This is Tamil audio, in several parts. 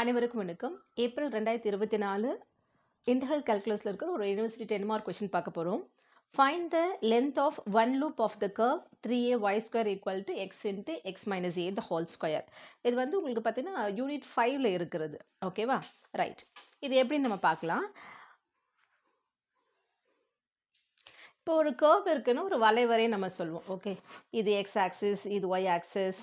அனைவருக்கும் வணக்கம். ஏப்ரல் 2024 இன்டெக்ரல் கால்குலஸில் இருக்கிற ஒரு யூனிவர்சிட்டி 10 மார்க் கொஷின் பார்க்க போகிறோம். Find the length of one loop of the curve 3ay² equal to x into x minus a the whole square. இது வந்து உங்களுக்கு பார்த்தீங்கன்னா யூனிட் 5ல் இருக்கிறது. ஓகேவா? ரைட். இது எப்படின்னு நம்ம பார்க்கலாம். இப்போ ஒரு கர்வ் இருக்குன்னு ஒரு வளைவரை நம்ம சொல்லுவோம். ஓகே, இது எக்ஸ் ஆக்சிஸ், இது ஒய் ஆக்சிஸ்,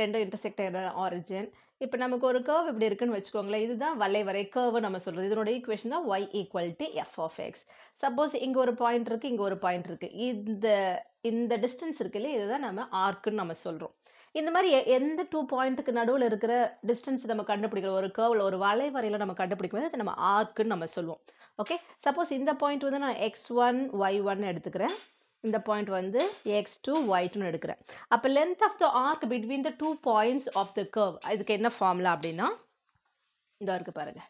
ரெண்டும் இன்டர்செக்ட் ஆரிஜின். இப்போ நமக்கு ஒரு கர்வ் இப்படி இருக்குன்னு வச்சுக்கோங்களேன். இதுதான் வளைவரை கர்வ் நம்ம சொல்கிறது. இதனோட ஈக்குவேஷன் தான் y equal to f of x. Suppose இங்கே ஒரு பாயிண்ட் இருக்குது, இங்கே ஒரு பாயிண்ட் இருக்குது. இந்த டிஸ்டன்ஸ் இருக்கு இல்லையா, இதுதான் நம்ம ஆர்க்குன்னு நம்ம சொல்கிறோம். இந்த மாதிரி எந்த 2 பாயிண்ட்டுக்கு நடுவில் இருக்கிற டிஸ்டன்ஸ் நம்ம கண்டுபிடிக்கிறோம், ஒரு கர்வில் ஒரு வளைவரையில் நம்ம கண்டுபிடிக்கும் போது அதை நம்ம ஆர்க்குன்னு நம்ம சொல்லுவோம். ஓகே, சப்போஸ் இந்த பாயிண்ட் வந்து நான் x1 y1 எடுத்துக்கிறேன், இந்த பாயிண்ட் வந்து x2 y2 எடுக்கிறேன். அப்போ length of the arc between the 2 points of the curve, இதுக்கு என்ன ஃபார்முலா அப்படின்னா இந்த இருக்கு பாருங்க.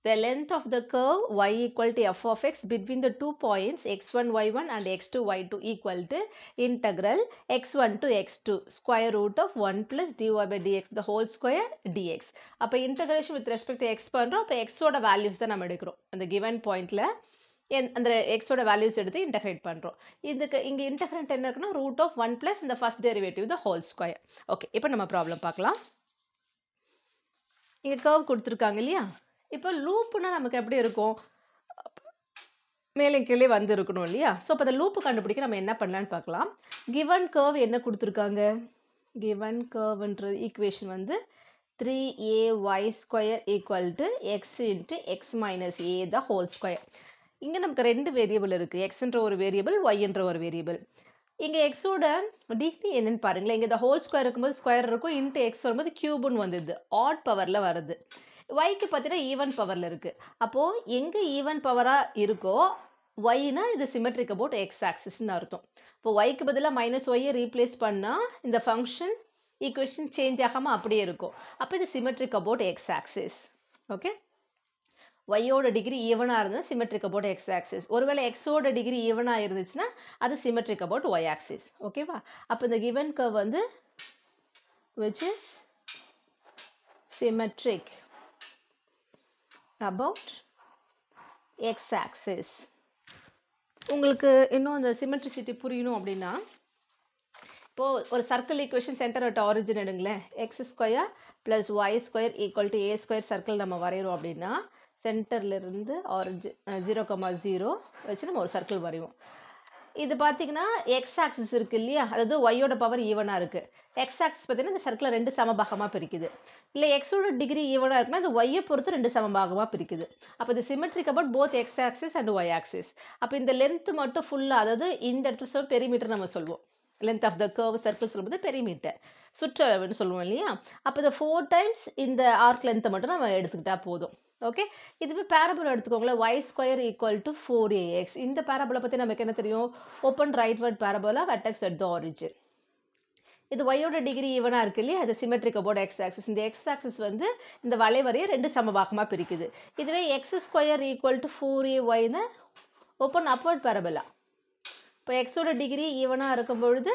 The length of the curve y equal to f of x between the 2 points x1 y1 and x2 y2 equal to integral x1 to x2 square root of 1 plus dy by dx the whole square dx. அப்போ integration with respect to x பண்ணுறோம். அப்போ x ஓட வேல்யூஸ் தான் நம்ம எடுக்கிறோம். அந்த given pointல அந்த எக்ஸோட வேல்யூஸ் எடுத்து இன்டகிரேட் பண்ணுறோம். இதுக்கு இங்கே இன்டகிரேட் என்ன இருக்குன்னா ரூட் ஆஃப் 1 ப்ளஸ் இந்த ஃபர்ஸ்ட் டெரிவேட்டிவ் த ஹோல் ஸ்கொயர். ஓகே, இப்போ நம்ம ப்ராப்ளம் பார்க்கலாம். இங்கே கர்வ் கொடுத்துருக்காங்க இல்லையா. இப்போ லூப்புனா நமக்கு எப்படி இருக்கும், மேலே கீழே வந்து இருக்கணும் இல்லையா. ஸோ இப்போ அந்த லூப்பு கண்டுபிடிக்க நம்ம என்ன பண்ணலான்னு பார்க்கலாம். கிவன் கர்வ் என்ன கொடுத்துருக்காங்க, கிவன் கர்வ்ன்ற ஈக்குவேஷன் வந்து 3ay² equal to x into x minus a the whole square. இங்கே நமக்கு ரெண்டு வேரியபிள் இருக்குது, எக்ஸ்ன்ற ஒரு வேரியபிள், ஒய்ன்ற ஒரு வேரியபிள். இங்கே எக்ஸோட டிகிரி என்னன்னு பாருங்களேன். இங்கே இந்த ஹோல் ஸ்கொயர் இருக்கும்போது ஸ்கொயர் இருக்கும், இன்ட்டு எக்ஸ் வரும்போது கியூப்னு வந்துடுது, ஆட் பவரில் வருது. ஒய்க்கு பார்த்தீங்கன்னா ஈவன் பவரில் இருக்குது. அப்போது எங்கே ஈவன் பவராக இருக்கோ ஒய்னா இது சிமெட்ரிக் அபவுட் எக்ஸ் ஆக்சிஸ்ன்னு அர்த்தம். இப்போ ஒய்க்கு பதிலாக மைனஸ் ஒய்யை ரீப்ளேஸ் பண்ணால் இந்த ஃபங்க்ஷன் ஈக்குவேஷன் சேஞ்ச் ஆகாமல் அப்படியே இருக்கும். அப்போ இது symmetric about x axis. Okay, ஒய்யோட டிகிரி ஈவனாக இருந்தால் சிமெட்ரிக் அபவுட் எக்ஸ் ஆக்சிஸ். ஒருவேளை எக்ஸோட டிகிரி ஈவனாக இருந்துச்சுன்னா அது சிமெட்ரிக் அபவுட் ஒய் ஆக்சிஸ். ஓகேவா? அப்போ இந்த கிவன் கர்வ் வந்து which is symmetric about x axis. உங்களுக்கு இன்னும் அந்த சிமெட்ரிசிட்டி புரியணும் அப்படின்னா இப்போது ஒரு circle equation centre at origin எடுங்களேன். x² + y² equal to a² circle நம்ம வரைகிறோம் அப்படின்னா சென்டர்லேருந்து ஆரிஜின் 0,0 வச்சு நம்ம ஒரு சர்க்கிள் வரைவோம். இது பார்த்தீங்கன்னா எக்ஸ் ஆக்சிஸ் இருக்குது இல்லையா, அதாவது ஒய்யோட பவர் ஈவனாக இருக்குது. எக்ஸ் ஆக்சிஸ் பார்த்தீங்கன்னா இந்த சர்க்கிளை ரெண்டு சமபாகமாக பிரிக்குது. இல்லை எக்ஸோட டிகிரி ஈவனாக இருக்குன்னா அது ஒய்யை பொறுத்து ரெண்டு சமபாகமாக பிரிக்குது. அப்போ இது symmetric about both x axis and y axis. அப்போ இந்த லென்த்து மட்டும் ஃபுல்லாக, அதாவது இந்த இடத்துல சொல்ல பெரிமீட்டர் நம்ம சொல்லுவோம். Length of the curve circle சொல்லும்போது பெரிமீட்டர், சுற்றளவுன்னு சொல்லுவோம் இல்லையா. அப்போ இந்த 4 டைம்ஸ் இந்த ஆர்க் லென்த்தை மட்டும் நம்ம எடுத்துக்கிட்டால் போதும். ஓகே, இதுவே பேரபோலா எடுத்துக்கோங்களேன். y² equal to 4ax. இந்த பேரபோலா பற்றி நமக்கு என்ன தெரியும், open rightward parabola vertex at the origin. இது ஒய்யோட டிகிரி ஈவனாக இருக்கு இல்லையா, அது சிமெட்ரிக் அபவுட் எக்ஸ் ஆக்சிஸ். இந்த எக்ஸ் ஆக்சிஸ் வந்து இந்த வளைவரையை ரெண்டு சமபாகமாக பிரிக்குது. இதுவே x² equal to 4ay open upward parabola. இப்போ எக்ஸோட டிகிரி ஈவனாக இருக்கும் பொழுது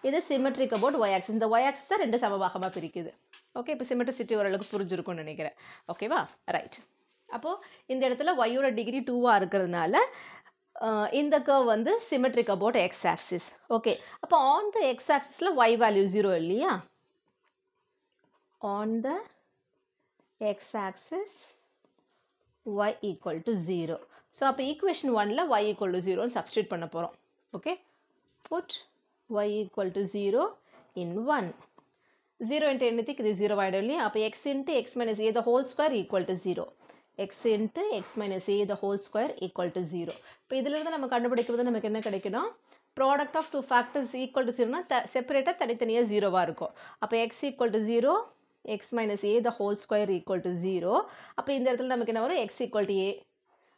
இது சிமெட்ரிக் அபவுட் ஒய் ஆக்சிஸ். இந்த ஒய் ஆக்சிஸ் தான் ரெண்டு சமபாகமாக பிரிக்குது. ஓகே, இப்போ சிமெட்ரிசிட்டி ஓரளவுக்கு புரிஞ்சிருக்கும்னு நினைக்கிறேன். ஓகேவா? ரைட். அப்போது இந்த இடத்துல ஒய்யோட டிகிரி 2வாக இருக்கிறதுனால இந்த கர்வ் வந்து symmetric about x axis. Okay, அப்போ ஆன் த எக்ஸ் ஆக்சிஸில் ஒய் வேல்யூ 0 இல்லையா. On the x axis y equal to 0. So அப்போ ஈக்குவேஷன் 1ல் y ஈக்குவல் டு 0ன்னு சப்ஸ்டியூட் பண்ண போகிறோம். Okay, put y equal to 0 in 1. 0 into anything இது 0 ஆகிடும் இல்லையா. அப்போ x into x minus a the whole square equal to 0. x into x minus a the whole square equal to 0. இப்போ இதிலிருந்து நம்ம கண்டுபிடிக்கிறது நமக்கு என்ன கிடைக்குன்னா, product of 2 factors equal to 0னா செப்பரேட்டாக தனித்தனியாக 0வாக இருக்கும். அப்போ x equal to 0, x minus a the whole square equal to 0. அப்போ இந்த இடத்துல நமக்கு என்ன வரும், x ஈக்குவல் டு a,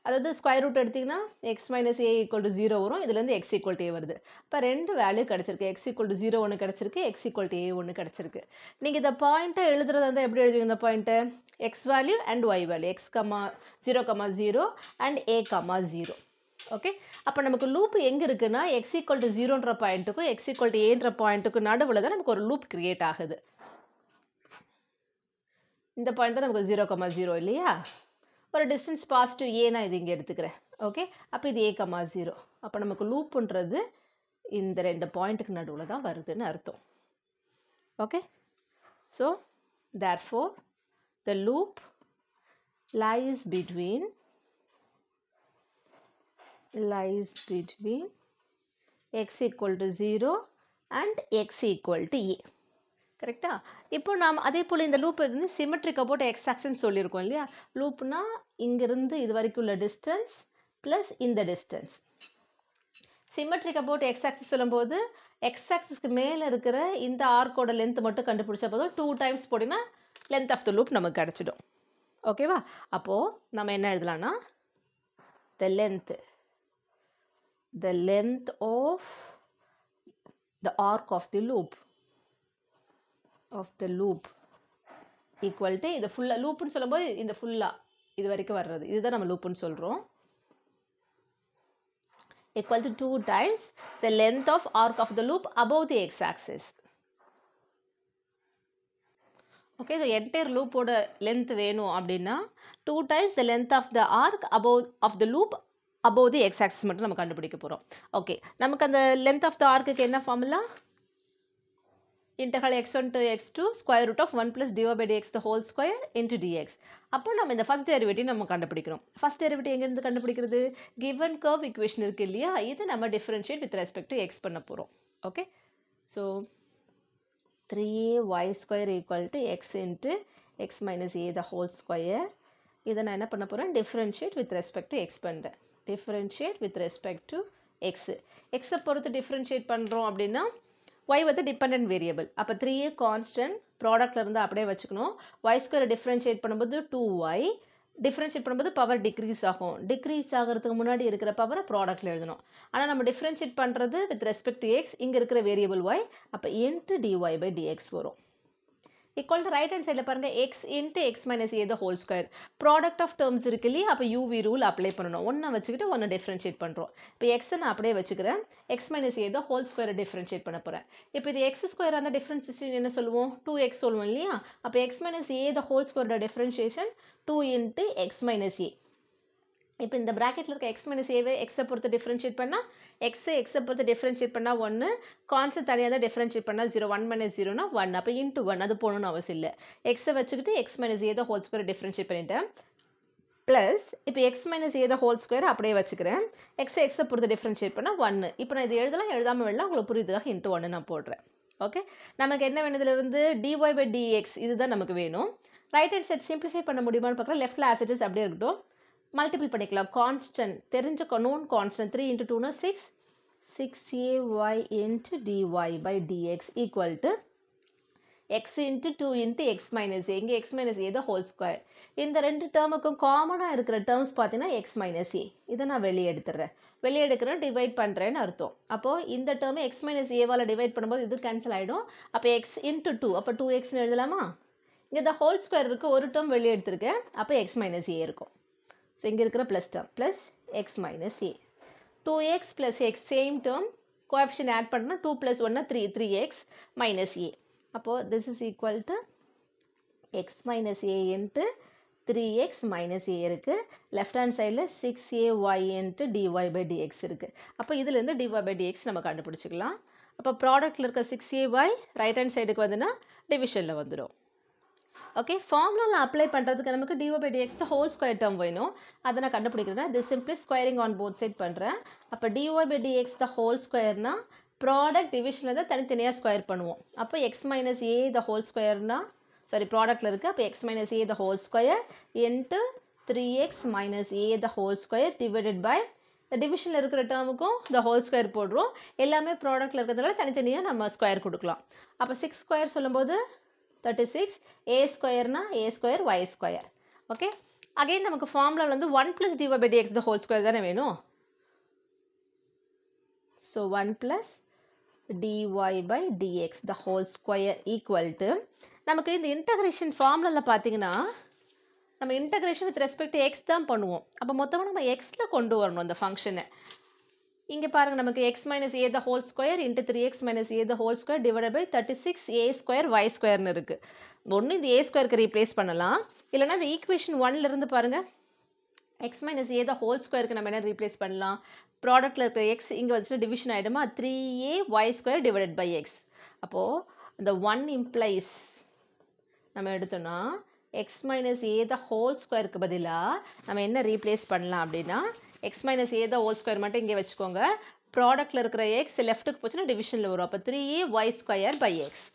அதாவது ஸ்கொயர் ரூட் எடுத்திங்கன்னா x minus a equal to 0 வரும். இதுலேருந்து x ஈக்குவல் டு a வருது. இப்போ ரெண்டு வேல்யூ கிடச்சிருக்கு. x ஈக்குவல் டு 0 ஒன்று கிடச்சிருக்கு, x ஈக்குவல் டு a ஒன்று கிடச்சிருக்கு. நீங்கள் இந்த பாயிண்ட்டை எழுதுறதா இருந்தால் எப்படி எழுதுவீங்க, இந்த பாயிண்ட்டை x value and y value, x, 0,0 and a, 0. Okay, அப்போ நமக்கு லூப் எங்கே இருக்குன்னா x ஈக்குவல் டு 0ன்ற பாயிண்ட்டுக்கும் x ஈக்குவல் டு aன்ற பாயிண்ட்டுக்கும் நடுவில் தான் நமக்கு ஒரு லூப் கிரியேட் ஆகுது. இந்த பாயிண்ட் தான் நமக்கு 0,0 இல்லையா? ஒரு டிஸ்டன்ஸ் பாசிட்டிவ் ஏ நான் இது இங்கே எடுத்துக்கிறேன். ஓகே, அப்போ இது a,0. அப்போ நமக்கு லூப்புன்றது இந்த 2 பாயிண்ட்டுக்கு நடுவில் தான் வருதுன்னு அர்த்தம். Okay, so therefore the loop lies between x equal to 0 and x equal to a. கரெக்டா? இப்போ நாம் அதே போல் இந்த லூப் வந்து சிமெட்ரிக் அபவுட் எக்ஸ் ஆக்சிஸ்ன்னு சொல்லியிருக்கோம் இல்லையா? லூப்னா இங்கிருந்து இது வரைக்கும் உள்ள டிஸ்டன்ஸ் ப்ளஸ் இந்த distance. Symmetric about x axis சொல்லும்போது எக்ஸ் ஆக்சிஸ்க்கு மேலே இருக்கிற இந்த ஆர்க்கோட லென்த் மட்டும் கண்டுபிடிச்ச போதும் 2 டைம்ஸ் போட்டிங்கன்னா லென்த் ஆஃப் த லூப் நமக்கு கிடச்சிடும். ஓகேவா? அப்போது நம்ம என்ன எழுதலாம்னா the length of the arc of the loop equal to இது ஃபுல்லா லூப்னு சொல்லும்போது இந்த ஃபுல்லா இது வரைக்கும் வர்றது இதுதான் நம்ம லூப்னு சொல்றோம். equal to 2 times the length of arc of the loop above the x axis. Okay, the entire loop ஓட length வேணும் அப்படின்னா 2 times the length of the arc of the loop above the x axis மட்டும் நம்ம கண்டுபிடிக்க போறோம். ஓகே, நமக்கு அந்த length of the arcக்கு என்ன formula? integral x1 to x2 square root of 1 plus dy by dx the whole square into dx. அப்போ நம்ம இந்த ஃபர்ஸ்ட் டெரிவேட்டிவ் நம்ம கண்டுபிடிக்கணும். ஃபர்ஸ்ட் டெரிவேட்டிவ் எங்கேருந்து கண்டுபிடிக்கிறது? given curve equation இருக்கு இல்லையா? இது நம்ம differentiate with respect to x பண்ண போகிறோம். Okay, so 3ay square equal to x into x minus a the whole square. இதை நான் என்ன பண்ண போகிறேன்? Differentiate with respect to x பண்ணுறேன். Differentiate with respect to x. எக்ஸை பொறுத்து டிஃபரன்ஷியேட் பண்ணுறோம் அப்படின்னா y வந்து டிபெண்டன்ட் வேரியபிள். அப்போ 3a கான்ஸ்டன்ட் ப்ராடக்ட்ல இருந்து அப்படியே வச்சுக்கணும். y ஸ்கொயர் டிஃபரன்ஷியேட் பண்ணும்போது 2y, டிஃபரன்ஷியேட் பண்ணும்போது பவர் டிக்ரீஸ் ஆகும். டிக்ரீஸ் ஆகிறதுக்கு முன்னாடி இருக்கிற பவரை ப்ராடக்ட்ல எழுதணும். ஆனால் நம்ம டிஃபரன்ஷியேட் பண்ணுறது வித் ரெஸ்பெக்ட் டு எக்ஸ், இங்கே இருக்கிற வேரியபிள் y, அப்போ இன்ட்டு dy by dx வரும். ஈக்குவல் டு ரைட் ஹேண்ட் சைடில் பாருங்கள், x into x minus a the whole square. Product of terms இருக்கு இல்லையா? அப்போ யூவி ரூல் அப்ளை பண்ணணும். ஒன்றை வச்சுக்கிட்டு ஒன்று டிஃபரன்ஷியேட் பண்ணுறோம். இப்போ எக்ஸை நான் அப்படியே வச்சுக்கிறேன். X minus a the whole ஸ்கொயரை டிஃபரன்ஷியேட் பண்ண போகிறேன். இப்போ இது எக்ஸ் ஸ்கொயர் அந்த டிஃபரன்ஷியேஷன் என்ன சொல்லுவோம்? 2x சொல்லுவோம் இல்லையா? அப்போ x minus a the whole ஸ்கொயரோட differentiation 2 into x minus a. இப்போ இந்த ப்ராக்கெட்டில் இருக்க எக்ஸ் மைனஸ் ஏவை எக்ஸை பொறுத்து டிஃபரன்ஷியேட் பண்ணால் எக்ஸை பொறுத்து டிஃபரன்ஷியேட் பண்ணால் 1, கான்ஸ்டன்ட் தனியாக தான் டிஃபரன்ஷியேட் பண்ணால் 0, 1 மைனஸ் 0னா 1, அப்போ இன்ட்டு 1 அது போகணும்னு அவசியம் இல்லை. எக்ஸை வச்சுக்கிட்டு X minus a the whole square differentiate பண்ணிட்டேன். ப்ளஸ் இப்போ X minus a the whole square அப்படியே வச்சுக்கிறேன். எக்ஸை பொறுத்து டிஃபரன்ஷியேட் பண்ணால் 1. இப்போ நான் இது எழுதாமல் வெளில உங்களுக்கு புரியுதுக்காக இன்ட்டு 1 நான் போடுறேன். ஓகே, நமக்கு என்ன வேணுதுலேருந்து dy by dx இதுதான் நமக்கு வேணும். ரைட் ஹேண்ட் சைட் சிம்பிளிஃபை பண்ண முடியுமான்னு பார்க்கலாம். லெஃப்டில் ஆஸ் இட் இஸ் அப்படியே இருக்கட்டும். மல்டிபிள் பண்ணிக்கலாம். கான்ஸ்டன்ட் தெரிஞ்ச known constant 3 into 2 6, 6ay into dy by dx equal to x into 2 into x minus a. இங்கே x minus a the whole square. இந்த ரெண்டு டேர்முக்கும் காமனாக இருக்கிற டேர்ம்ஸ் பார்த்தீங்கன்னா x minus a. இதை நான் வெளியே எடுக்கிறேன் டிவைட் பண்ணுறேன்னு அர்த்தம். அப்போது இந்த டேர்மை x minus a-வால் டிவைட் பண்ணும்போது இது கேன்சல் ஆகிடும். அப்போ x into 2, அப்போ 2xன்னு எழுதலாமா? இங்கே the whole square இருக்குது, ஒரு டேர்ம் வெளியே எடுத்திருக்கேன். அப்போ x minus a இருக்கும். ஸோ இங்கே இருக்கிற plus term plus x minus a. 2x plus x same term, coefficient add பண்ணால் 2 + 1 3x மைனஸ் ஏ. அப்போது this is equal to x minus a into 3x minus a இருக்குது. லெஃப்ட் ஹேண்ட் சைடில் 6ay into dy by dx இருக்குது. அப்போ இதுலேருந்து dy by dx நம்ம கண்டுபிடிச்சிக்கலாம். அப்போ ப்ராடக்ட்டில் இருக்க 6ay ரைட் ஹேண்ட் சைடுக்கு வந்துன்னா டிவிஷனில் வந்துடும். ஓகே, ஃபார்முலாவில் அப்ளை பண்ணுறதுக்கு நமக்கு dy by dx the whole square term வேணும். அதை நான் கண்டுபிடிக்கிறேன். this simply squaring on both side பண்ணுறேன். அப்போ dy by dx the whole squareனா ப்ராடக்ட் டிவிஷனில் தான் தனித்தனியாக ஸ்கொயர் பண்ணுவோம். அப்போ x minus a the whole ஸ்கொயர்னா ப்ராடக்ட்டில் இருக்குது. அப்போ x minus a the whole square into 3x minus a the whole square divided by இந்த டிவிஷனில் இருக்கிற டேர்முக்கும் த ஹோல் ஸ்கொயர் போடுறோம். எல்லாமே ப்ராடக்ட்டில் இருக்கிறதுனால தனித்தனியாக நம்ம ஸ்கொயர் கொடுக்கலாம். அப்போ 6 ஸ்கொயர் சொல்லும்போது 36, a ஸ்கொயர்னா a square y square. Okay, again நமக்கு ஃபார்முலா வந்து 1 + dy by dx the whole square தானே வேணும். So 1 + dy by dx the whole square equal to நமக்கு இந்த இன்டகிரேஷன் ஃபார்முலாவில் பார்த்தீங்கன்னா நம்ம integration with respect to X தான் பண்ணுவோம். அப்போ மொத்தமாக நம்ம எக்ஸில் கொண்டு வரணும் அந்த ஃபங்க்ஷனை. இங்கே பாருங்கள், நமக்கு x minus a the whole square into 3x minus a the whole square divided by 36 a square y squareன்னு இருக்குது. ஒன்று இந்த ஏ ஸ்கொயருக்கு ரீப்ளேஸ் பண்ணலாம், இல்லைனா இந்த ஈக்குவேஷன் 1லேருந்து பாருங்கள், x minus a the whole ஸ்கொயருக்கு நம்ம என்ன ரீப்ளேஸ் பண்ணலாம், ப்ராடக்ட்டில் இருக்கிற எக்ஸ் இங்கே வச்சுட்டு டிவிஷன் ஆகிடுமா, 3a(y)² டிவைடட் பை எக்ஸ். அப்போது இந்த 1 இம்ப்ளைஸ் நம்ம எடுத்தோன்னா x minus a the whole ஸ்கொயருக்கு பதிலாக நம்ம என்ன ரீப்ளேஸ் பண்ணலாம் அப்படின்னா, x minus a the whole square மட்டும் இங்கே வச்சுக்கோங்க, ப்ராடக்ட்டில் இருக்கிற எக்ஸ் லெஃப்ட்டுக்கு போச்சுன்னா டிவிஷனில் வரும். அப்போ 3a(y)² by x,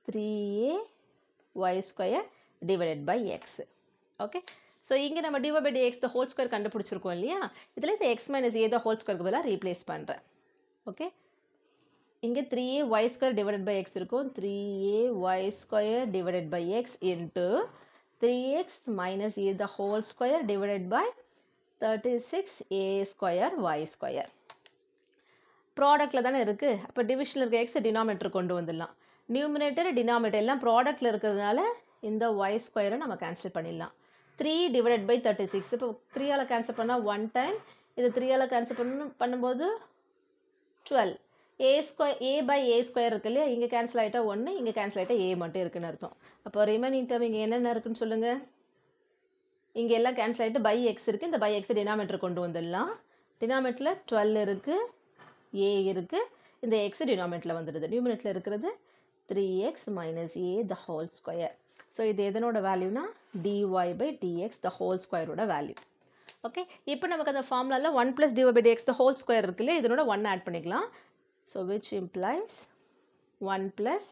3a(y)² divided by x. Okay, so இங்கே நம்ம dy by dx the whole square கண்டுபிடிச்சிருக்கோம் இல்லையா, இதில் இந்த x minus a the whole ஸ்கொயருக்கு பதிலாக ரீப்ளேஸ் பண்ணுறேன். ஓகே, இங்கே 3a(y)² டிவைடட் பை எக்ஸ் இருக்கும், 3a(y)² divided by x into 3x minus a the whole square divided by 36a²y². ப்ராடக்ட்டில் தானே இருக்குது, அப்போ டிவிஷனில் இருக்க எக்ஸ் டினாமினேட்டர் கொண்டு வந்துடலாம். நியூமினேட்டர் டினாமினேட்டர் எல்லாம் ப்ராடக்ட்டில் இருக்கிறதுனால இந்த y² நம்ம கேன்சல் பண்ணிடலாம். 3 டிவைடட் பை 36, இப்போ 3ஆல் கேன்சல் பண்ணால் 1 டைம், இது 3ஆல் கேன்சல் பண்ணும்போது 12. a பை a² இருக்கு இல்லையா, இங்கே கேன்சல் ஆகிட்டா 1, இங்கே கேன்சல் ஆகிட்டா a மட்டும் இருக்குன்னு அர்த்தம். அப்போ ரிமைனிங் டேர்ம் இங்கே என்னென்ன இருக்குன்னு சொல்லுங்கள். இங்கே எல்லாம் கேன்சல் ஆகிட்டு பை எக்ஸ் இருக்குது, இந்த பை எக்ஸ் டினாமினேட்டர் கொண்டு வந்துடலாம். டினாமினேட்டரில் 12 இருக்குது, a இருக்குது, இந்த எக்ஸ் டினாமினேட்டரில் வந்துடுது. நியூமினேட்டரில் இருக்கிறது 3x minus a the whole square. So இது எதனோட வேல்யூனா dy by dx the whole ஸ்கொயரோட வேல்யூ. ஓகே, இப்போ நமக்கு அந்த ஃபார்முலாவில் 1 + dy by dx the whole square இருக்கு இல்லையா, இதனோட 1 ஆட் பண்ணிக்கலாம். So which implies 1 +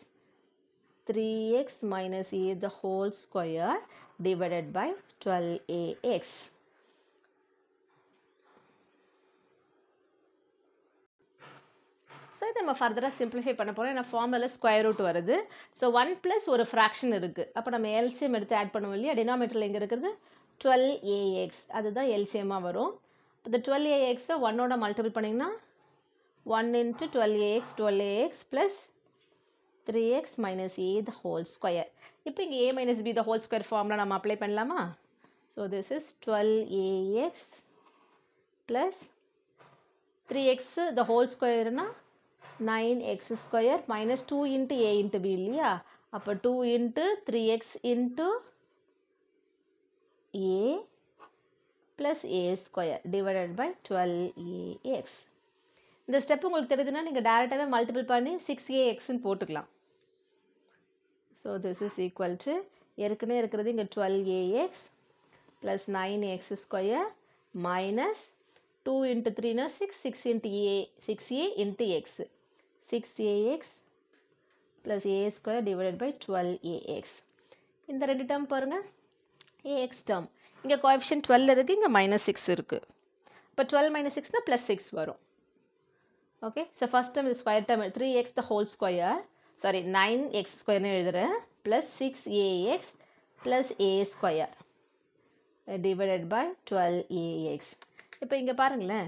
3x minus a the whole square divided by 12ax. So இதை நம்ம ஃபர்தராக சிம்பிளிஃபை பண்ண போகிறோம். ஏன்னா ஃபார்முலாவில் ஸ்கொயர் ரூட் வருது. ஸோ 1 + ஒரு ஃப்ராக்ஷன் இருக்குது, அப்போ நம்ம எல்சிஎம் எடுத்து ஆட் பண்ணுவோம் இல்லையா, டினாமினேட்டரில் இங்கே இருக்கிறது 12ax, அதுதான் எல்சிஎம்மாக வரும். இந்த 12ax 1ஓட மல்டிபிள் பண்ணிங்கன்னா 1 × 12ax 12ax plus 3x minus a the whole square. இப்போ இங்கே a மைனஸ் b the whole square formula நம்ம அப்ளை பண்ணலாமா. So this is 12ax plus 3x the whole ஸ்கொயர்னா 9x² minus 2 into a into b இல்லையா, அப்போ 2 into 3x into a plus a² divided by 12ax. இந்த ஸ்டெப் உங்களுக்கு தெரியுதுன்னா நீங்கள் டேரெக்டாகவே மல்டிபிள் பண்ணி 6axன்னு போட்டுக்கலாம். So this is equal to ஏற்கனவே இருக்கிறது இங்கே 12ax plus 9x² minus 2 into 3 6, 6 into a, 6a into x, 6ax plus a² divided by 12ax. இந்த ரெண்டு டேர்ம் பாருங்கள், ax டேர்ம் இங்கே கோஎஃபிஷியன்ட் 12 இருக்குது, இங்கே -6 இருக்குது. இப்போ 12 - 6னா +6 வரும். ஓகே, ஸோ ஃபஸ்ட் டேர்ம் இது square term 3x the whole square, sorry 9x² எழுதுகிறேன், plus 6ax plus a² divided by 12ax. இப்போ இங்கே பாருங்களேன்,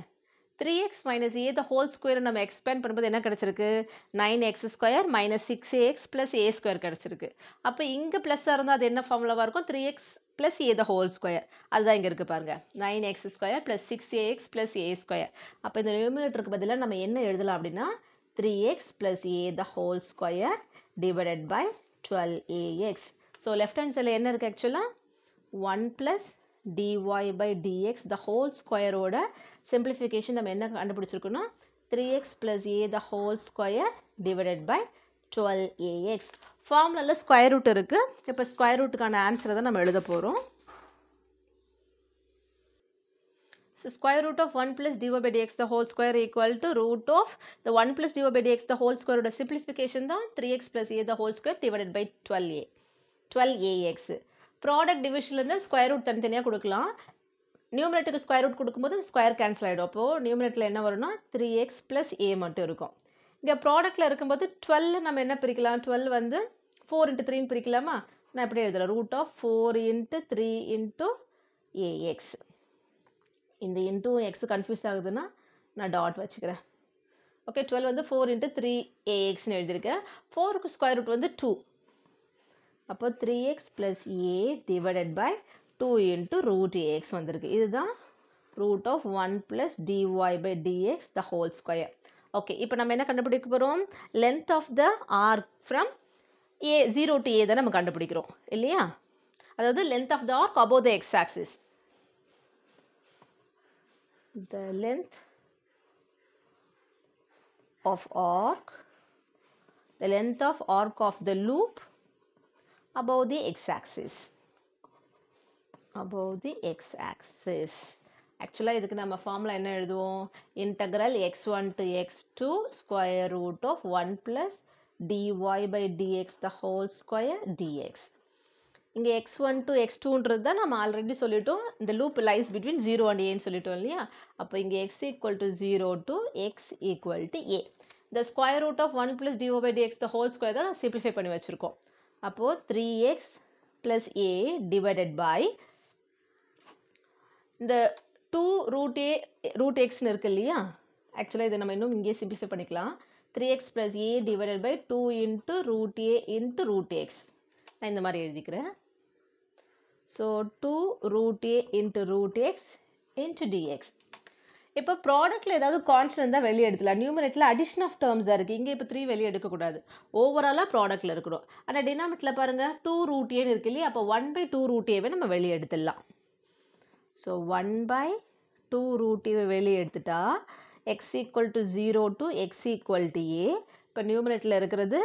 3x minus a the whole square நம்ம எக்ஸ்பேண்ட் பண்ணும்போது என்ன கிடச்சிருக்கு, 9x² minus 6ax plus a² கிடச்சிருக்கு. அப்போ இங்கே ப்ளஸ்ஸாக இருந்தால் அது என்ன ஃபார்முலாவாக இருக்கும், 3x plus a the whole square, அதுதான் இங்கே இருக்குது பாருங்கள், 9x² plus 6ax plus a². அப்போ இந்த நியூமினேட்டருக்கு பதிலாக நம்ம என்ன எழுதலாம் அப்படின்னா 3x plus a the whole square divided by 12ax. So left hand சைடில் என்ன இருக்குது ஆக்சுவலாக 1 + dy by dx the whole square ஓட simplification நம்ம என்ன கண்டுபிடிச்சிருக்கோம்னா 3x plus a the whole square divided by 12ax. ஃபார்முலால ஸ்கொயர் ரூட் இருக்கு, இப்போ ஸ்கொயர் ரூட்டுக்கான ஆன்சரை தான் நம்ம எழுத போகிறோம். So square root of 1 plus dy by dx the whole square equal to root of the 1 plus dy by dx the whole square ஓட simplification தான் 3x plus a the whole square divided by 12ax. Product டிவிஷன்லேருந்து ஸ்கொயர் ரூட் தனித்தனியாக கொடுக்கலாம். நியூமினேட்டருக்கு ஸ்கொயர் ரூட் கொடுக்கும்போது ஸ்கொயர் கேன்சல் ஆகிடும். அப்போது நியூமினேட்டரில் என்ன வரும்னா 3x ப்ளஸ் a மட்டும் இருக்கும். இங்கே ப்ராடக்ட்டில் இருக்கும்போது 12 நம்ம என்ன பிரிக்கலாம், 12 வந்து 4 × 3ன்னு பிரிக்கலாமா, நான் எப்படி எழுதுறேன், ரூட் ஆஃப் 4 × 3 × ax. இந்த இன்டூ எக்ஸ் கன்ஃபியூஸ் ஆகுதுன்னா நான் டாட் வச்சுக்கிறேன். ஓகே, 12 வந்து 4 × 3axன்னு எழுதியிருக்கேன். 4க்கு ஸ்கொயர் ரூட் வந்து 2, அப்போ 3x plus a divided by 2 × √ax வந்திருக்கு. இதுதான் root of 1 + dy by dx the whole square. Okay, இப்போ நம்ம என்ன கண்டுபிடிக்க போகிறோம், length of the arc from a 0 to a தான் நம்ம கண்டுபிடிக்கிறோம் இல்லையா? அதாவது length of the arc above the x-axis. The length of arc of the loop above the x-axis. Actually இதுக்கு நம்ம ஃபார்முலா என்ன எழுதுவோம்? integral x1 to x2 square root of 1 plus dy by dx the whole square dx. இங்கே x1 to x2ன்றது தான் நம்ம ஆல்ரெடி சொல்லிட்டோம். இந்த loop lies between 0 and a சொல்லிட்டோம் இல்லையா? அப்போ இங்கே x equal to 0 to x equal to a. The square root of 1 plus dy by dx the whole square தான் சிம்பிளிஃபை பண்ணி வச்சுருக்கோம். அப்போது 3x plus a divided by இந்த 2 root xன்னு இருக்கு இல்லையா? ஆக்சுவலாக இதை நம்ம இன்னும் இங்கே சிம்பிளிஃபை பண்ணிக்கலாம். 3x plus a divided by 2 into root a into root x. நான் இந்த மாதிரி எழுதிக்கிறேன். So 2 root a into root x into dx. இப்போ ப்ராடக்ட்டில் ஏதாவது கான்ஸ்டன்ட் தான் வெளியே எடுத்துலாம். நியூமரேட்டில் அடிஷன் ஆஃப் டேர்ம்ஸ் தான் இருக்குது. இங்கே இப்போ 3 வெளியே எடுக்கக்கூடாது. ஓவராலாக ப்ராடக்ட்டில் இருக்கணும். ஆனால் டினாமினேட்டரில் பாருங்கள் 2 root a இருக்கு இல்லையா? அப்போ 1 by 2 root a நம்ம வெளியே எடுத்துடலாம். ஸோ 1 by 2 root a வெளியே எடுத்துட்டா x equal to 0 to x equal to a. இப்போ நியூமரேட்டில் இருக்கிறது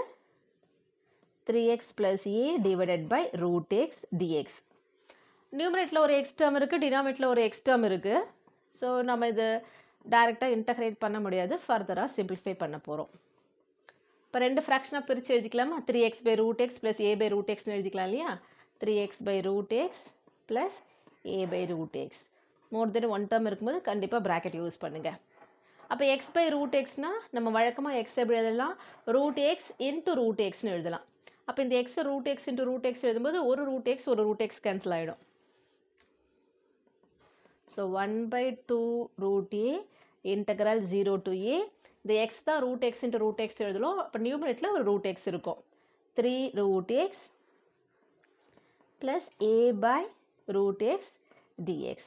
3x plus a divided by root x dx. நியூமரேட்டில் ஒரு x டேர்ம் இருக்குது, டினாமினேட்டில் ஒரு x டேர்ம் இருக்குது. ஸோ நம்ம இது டைரெக்டாக இன்டகிரேட் பண்ண முடியாது. ஃபர்தராக சிம்பிளிஃபை பண்ண போகிறோம். இப்போ ரெண்டு ஃப்ராக்ஷனாக பிரித்து எழுதிக்கலாமா? 3x by root x plus a by root xன்னு எழுதிக்கலாம் இல்லையா? 3x by root x plus a by root x. More then one term இருக்கும்போது கண்டிப்பாக ப்ராக்கெட் யூஸ் பண்ணுங்கள். அப்போ x by root xனால் நம்ம வழக்கமாக x எப்படி எழுதலாம்? root x into root xன்னு எழுதலாம். அப்போ இந்த x root x into root x எழுதும்போது ஒரு root x கேன்சல் ஆகிடும். So 1 by 2 root a integral 0 to a. இந்த x தான் root x into root x எழுதலாம். அப்போ நியூமரேட்டில் ஒரு root x இருக்கும். 3 root x plus a by root x dx.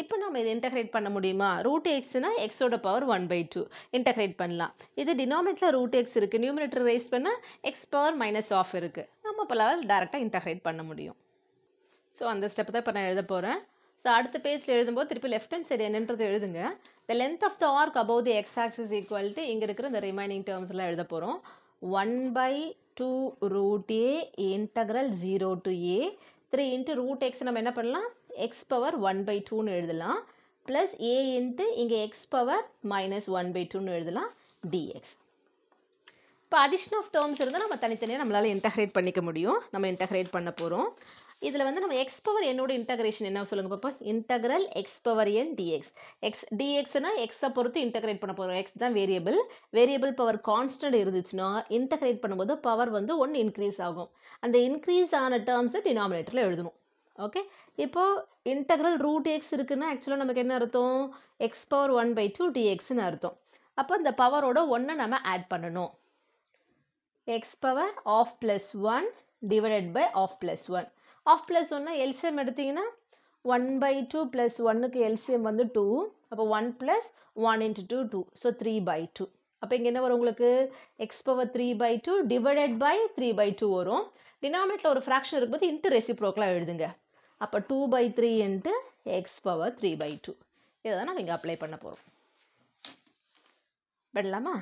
இப்போ நம்ம இதை இன்டகிரேட் பண்ண முடியுமா? root xனா xோட பவர் 1 by 2 இன்டகிரேட் பண்ணலாம். இது டினாமினேட்டில் root x இருக்குது, நியூமரேட்டர் ரைஸ் பண்ணால் x பவர் மைனஸ் ஆஃப் இருக்குது. நம்ம இப்போலாம் டேரெக்டாக இன்டகிரேட் பண்ண முடியும். ஸோ அந்த ஸ்டெப் தான் இப்போ நான் எழுத போகிறேன். ஸோ அடுத்த பேஜில் எழுதும்போது திருப்பி லெஃப்ட் ஹேண்ட் சைடு என்னன்றது எழுதுங்க. the length of the arc above the x-axis equal to இங்கே இருக்கிற இந்த ரிமைனிங் டேர்ம்ஸ்லாம் எழுத போகிறோம். 1 by 2 root a integral 0 to a 3 into root x நம்ம என்ன பண்ணலாம்? x பவர் 1 by 2ன்னு எழுதலாம். ப்ளஸ் a into இங்கே x பவர் மைனஸ் 1 by 2ன்னு எழுதலாம் dx. இப்போ அடிஷன் ஆஃப் டேர்ம்ஸ் இருந்தால் நம்ம தனித்தனியாக நம்மளால் இன்டகிரேட் பண்ணிக்க முடியும். நம்ம இன்டகிரேட் பண்ண போகிறோம். இதில் வந்து நம்ம x பவர் என்னோட இன்டகிரேஷன் என்ன சொல்லுங்கள் பாப்பா? Integral x power n dx. dxனா எக்ஸை பொறுத்து இன்டகிரேட் பண்ண போகிறோம். x தான் வேரியபிள் பவர் கான்ஸ்டன்ட் இருந்துச்சுன்னா இன்டகிரேட் பண்ணும்போது பவர் வந்து 1 இன்க்ரீஸ் ஆகும். அந்த இன்க்ரீஸ் ஆன டேர்ம்ஸை டினாமினேட்டரில் எழுதணும். ஓகே, இப்போது இன்டகிரல் ரூட் எக்ஸ் இருக்குன்னா ஆக்சுவலாக நமக்கு என்ன அர்த்தம்? x பவர் 1 by 2 dxன்னு அர்த்தம். அப்போ இந்த பவரோட 1 நம்ம ஆட் பண்ணணும். x power half plus 1 divided by half plus 1. Half plus 1னா எல்சிஎம் எடுத்திங்கன்னா 1 by 2 ப்ளஸ் 1க்கு எல்சிஎம் வந்து 2. அப்போ 1 ப்ளஸ் 1 into 2 2. So 3 by 2. அப்போ இங்கே என்ன வரும் உங்களுக்கு? x power 3 by 2 divided by 3 by 2 வரும். டினாமினேட்டில் ஒரு ஃப்ராக்ஷன் இருக்கும்போது இன்ட்டு ரெசிப்ரோக்கலாக எழுதுங்க. அப்போ 2 by 3 into x power 3 by 2. இதை தான் நம்ம இங்கே அப்ளை பண்ண போகிறோம். பண்ணலாமா?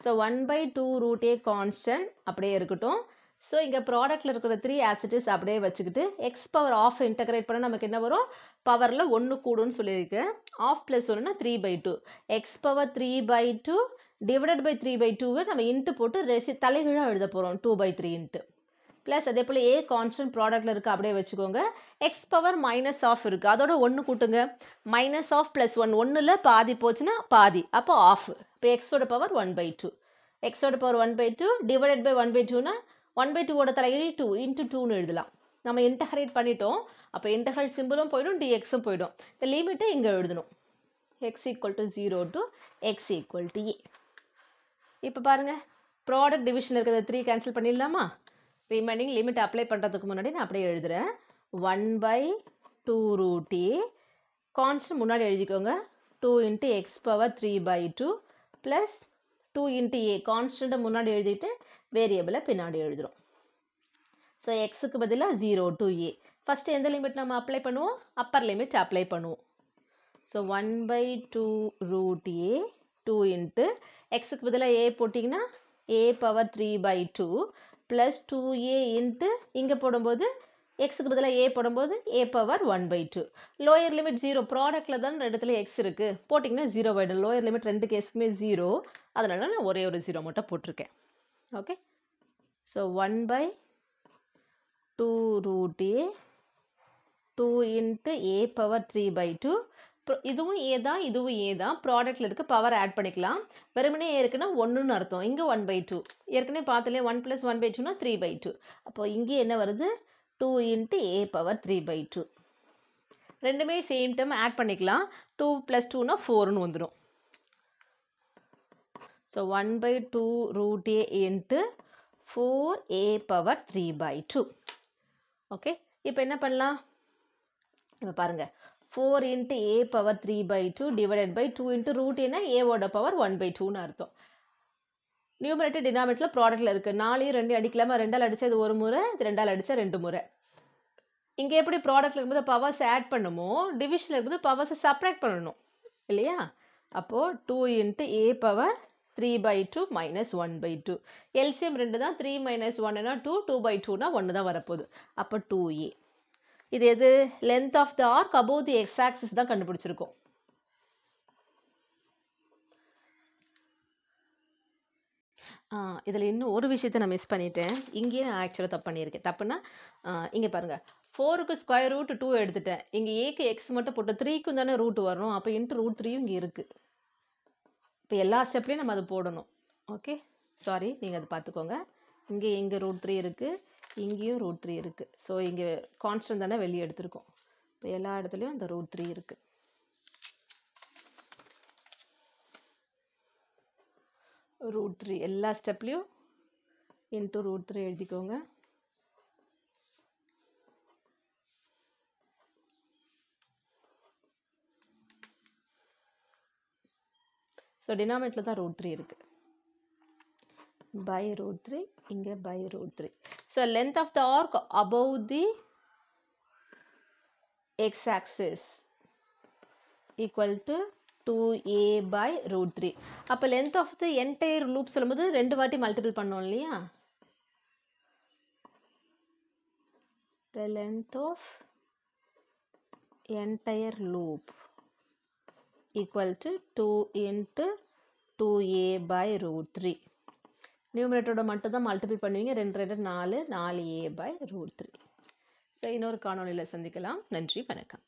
So 1 by 2 root a constant அப்படியே இருக்கட்டும். ஸோ இங்கே ப்ராடக்ட்டில் இருக்கிற 3 ஆசிட்டிஸ் அப்படியே வச்சுக்கிட்டு எக்ஸ் பவர் ஆஃப் இன்டகிரேட் பண்ண நமக்கு என்ன வரும்? பவரில் 1 கூடுன்னு சொல்லியிருக்கேன். ஆஃப் ப்ளஸ் 1னா 3 by 2. X power 3 by 2 divided by 3 by 2வை நம்ம இன்ட்டு போட்டு தலைகீழாக எழுத போகிறோம். 2 by 3 இன்ட்டு ப்ளஸ் அதே போல் ஏ கான்ஸ்டன்ட் ப்ராடக்ட்டில் இருக்குது அப்படியே வச்சுக்கோங்க. எக்ஸ் பவர் மைனஸ் ஆஃப் இருக்குது, அதோட 1 கூட்டுங்க. மைனஸ் ஆஃப் ப்ளஸ் 1 1ல் பாதி போச்சுன்னா பாதி, அப்போ ஆஃப். இப்போ எக்ஸோட பவர் 1 by 2. எக்ஸோட power 1 by 2 divided by 1 by 2னா 1 by 2ஓட தலைகீழ் 2 இன்ட்டு 2ன்னு எழுதலாம். நம்ம இன்டகிரேட் பண்ணிட்டோம். அப்போ இன்டகிரல் சிம்பிளும் போயிடும், டிஎக்ஸும் போயிடும். இந்த லிமிட்டை இங்கே எழுதணும். X equal to 0 to x equal to a. இப்போ பாருங்கள், ப்ராடக்ட் டிவிஷன் இருக்கிறத 3 கேன்சல் பண்ணிடலாமா? ரிமைனிங் லிமிட் அப்ளை பண்ணுறதுக்கு முன்னாடி நான் அப்படியே எழுதுகிறேன். 1 by 2 root a கான்ஸ்டன்ட் முன்னாடி எழுதிக்கோங்க. 2 into x power 3 by 2 plus 2 into a கான்ஸ்டண்ட்டை முன்னாடி எழுதிட்டு வேரியபிளை பின்னாடி எழுதுகிறோம். ஸோ எக்ஸுக்கு பதிலாக 0 to a. ஃபஸ்ட்டு எந்த லிமிட் நம்ம அப்ளை பண்ணுவோம்? அப்பர் லிமிட் அப்ளை பண்ணுவோம். ஸோ 1/2 root a 2 இன்ட்டு எக்ஸுக்கு பதிலாக a போட்டிங்கன்னா a power 3/2 plus 2a into இங்கே போடும்போது எக்ஸுக்கு பதிலாக a போடும்போது a பவர் 1/2. லோயர் லிமிட் 0, ப்ராடக்டில் தான் இடத்துல எக்ஸ் இருக்குது, போட்டிங்கன்னா 0 ஆகிடும். லோயர் லிமிட் ரெண்டு கேஸுக்குமே 0, அதனால நான் ஒரே ஒரு 0 மட்டும் போட்டிருக்கேன். Okay, so 1/2 root a 2 into a power 3/2. இதுவும் a தான், இதுவும் a தான். ப்ராடக்டில் இருக்க பவர் ஆட் பண்ணிக்கலாம். வெறுமனே a இருக்குன்னா 1ன்னு அர்த்தம். இங்கே 1/2. ஏற்கனவே பார்த்துலேயே 1 + 1/2னா 3/2. அப்போ இங்கே என்ன வருது? 2 இன்ட்டு a பவர் 3/2. ரெண்டுமே சேம் டைம் ஆட் பண்ணிக்கலாம். 2 + 2னா 4ன்னு வந்துடும். So 1/2 root a into 4a power 3/2. Okay, இப்போ என்ன பண்ணலாம்? இப்போ பாருங்கள், 4 into a power 3/2 divided by 2 into root ஏன்னா ஏவோட பவர் 1/2ன்னு அர்த்தம். நியூமரேட்டர் டினாமினேட்டரில் ப்ராடக்ட்டில் இருக்குது. 4யும் 2 அடிக்கலாமா? 2ஆல் அடித்தா இது ஒரு முறை, இது 2ஆல் அடித்தா 2 முறை. இங்கே எப்படி ப்ராடக்ட்டில் இருக்கும்போது பவர்ஸ் ஆட் பண்ணுமோ, டிவிஷனில் இருக்கும்போது பவர்ஸை சப்ராக்ட் பண்ணணும் இல்லையா? அப்போது 2 into a power 3/2 minus 1/2. LCM 2 தான். 3 மைனஸ் 1னா 2, 2/2னா 1 தான் வரப்போகுது. அப்போ 2a. இது எது? Length of the arc above the x axis தான் கண்டுபிடிச்சிருக்கோம். இதில் இன்னும் ஒரு விஷயத்தை நான் மிஸ் பண்ணிட்டேன். இங்கேயே நான் ஆக்சுவலாக தப்பு பண்ணியிருக்கேன். தப்புன்னா இங்கே பாருங்கள், 4க்கு ஸ்கொயர் ரூட் 2 எடுத்துட்டேன். இங்கே ஏக்கு எக்ஸ் மட்டும் போட்டு 3க்கும் தானே ரூட் வரணும். அப்போ இன்ட்டு √3யும் இங்கே இருக்குது. இப்போ எல்லா ஸ்டெப்லேயும் நம்ம அதை போடணும். ஓகே, சாரி, நீங்கள் அதை பார்த்துக்கோங்க. இங்கே √3 இருக்குது, இங்கேயும் √3 இருக்குது. ஸோ இங்கே கான்ஸ்டன்ட் தானே வெளியே எடுத்திருக்கோம். இப்போ எல்லா இடத்துலையும் அந்த √3 இருக்குது. √3 எல்லா ஸ்டெப்லேயும் இன்ட்டு √3 எழுதிக்கோங்க. ஸோ டினாமினேட்டரில் தான் √3 இருக்குது. பை √3, இங்கே by √3. So length of the arc above the x axis equal to 2a by √3. அப்போ length of the entire loop சொல்லும்போது 2 வாட்டி மல்டிபிள் பண்ணோம் இல்லையா? the length of entire loop equal to 2 into 2a by √3. நியூமரேட்டரோட மட்டும் தான் மல்டிபிள் பண்ணுவீங்க. 2 2 4, 4a by √3. ஸோ இன்னொரு காணொளியில் சந்திக்கலாம். நன்றி, வணக்கம்.